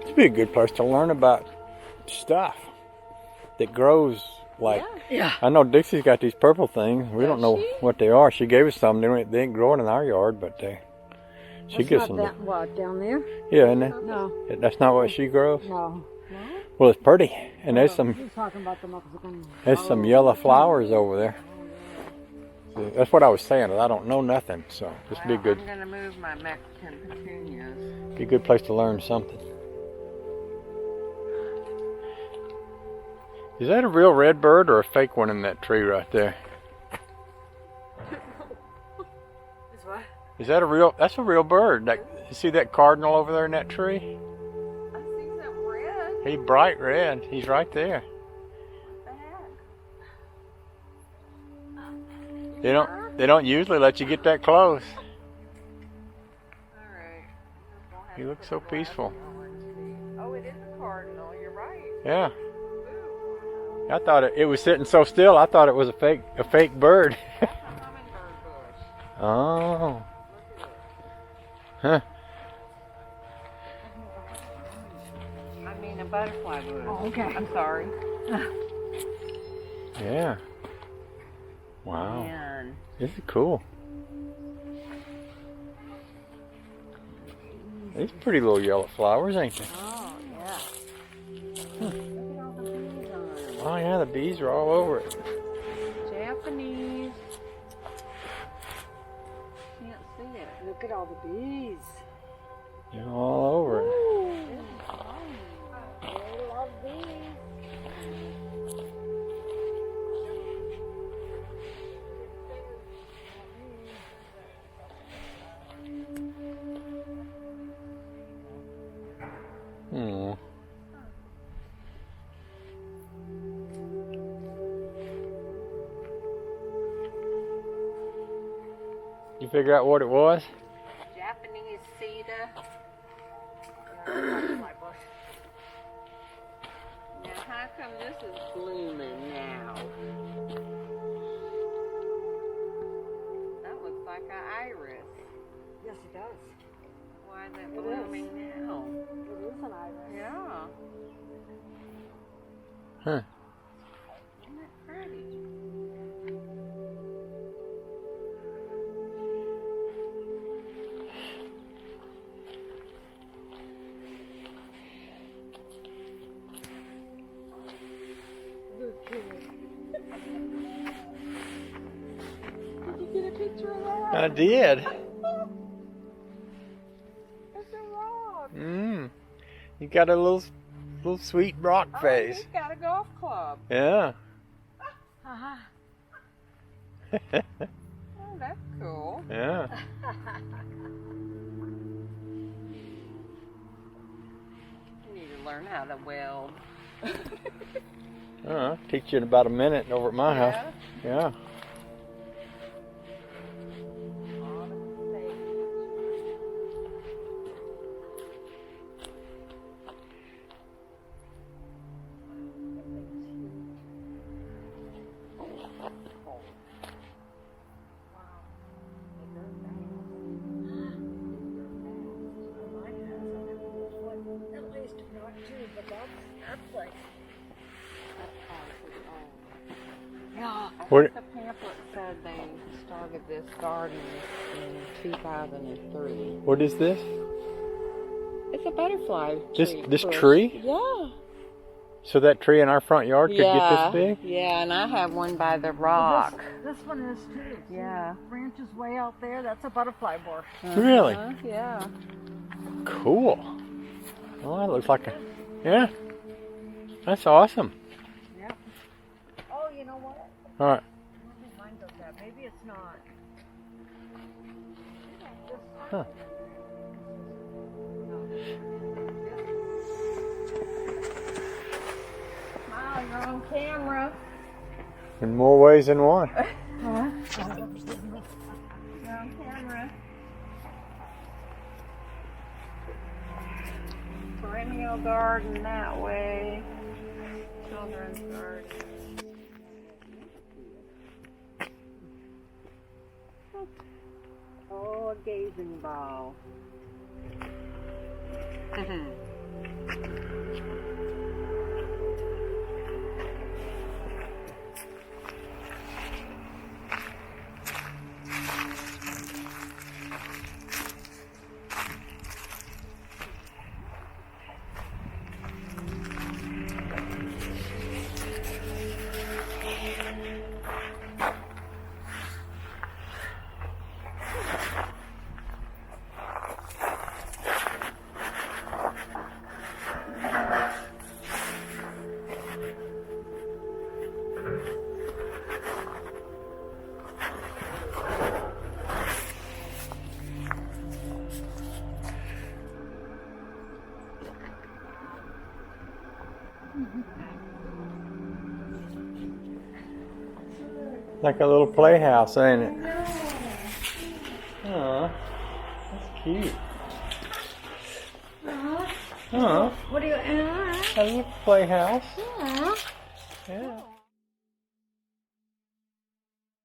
It'd be a good place to learn about stuff that grows like. Yeah. I know Dixie's got these purple things. We don't know what they are. She gave us some. They ain't growing in our yard, but she gets some. What, down there? Yeah, isn't it? No. That's not what she grows? No. Well, it's pretty. And there's He's talking about the Mexican. there's some yellow flowers over there. See, that's what I was saying. I don't know nothing, so this would be good. I'm gonna move my Mexican petunias. Be a good place to learn something. Is that a real red bird or a fake one in that tree right there? Is what? Is that a real? That's a real bird. You see that cardinal over there in that tree? I see some red. He's bright red. He's right there. What the heck? They don't usually let you get that close. Alright. He looks so peaceful. Oh, it is a cardinal. You're right. Yeah. I thought it was sitting so still. I thought it was a fake bird. That's a hummingbird bush. Oh. Huh. I mean a butterfly bush. Oh, okay. I'm sorry. Yeah. Wow. Man. This is cool. These pretty little yellow flowers, ain't they? Oh, yeah. Oh yeah, the bees are all over it. Japanese. Can't see it. Look at all the bees. They're all over it. They love bees. Hmm. You figure out what it was? Japanese cedar. Now, how come this is blooming now? That looks like an iris. Yes, it does. Why is it blooming now? It is an iris. Yeah. Huh. Isn't that pretty? Did you get a picture of that? I did. It's a rock. You got a little sweet rock Oh, face. he's got a golf club. Yeah. Uh-huh. Oh, that's cool. Yeah. You need to learn how to weld. Teach you in about a minute over at my house. Yeah. At least not two, but that's like. Yeah. What? The pamphlet said they started this garden in 2003. What is this? It's a butterfly This bush. tree? Yeah. So that tree in our front yard could get this big? Yeah, and I have one by the rock. This one is too. Yeah. Branches way out there. That's a butterfly bush. Really? Yeah. Cool. Oh, that looks like a... Yeah. That's awesome. Yep. Oh, you know what? All right. Maybe mine does that. Maybe it's not. Huh. Wow, you're on camera. In more ways than one. You're on camera. Perennial garden that way. Children's garden. stargazing ball. Like a little playhouse, ain't it? Aw, that's cute. Aw, What do you? a little playhouse. Yeah. Yeah.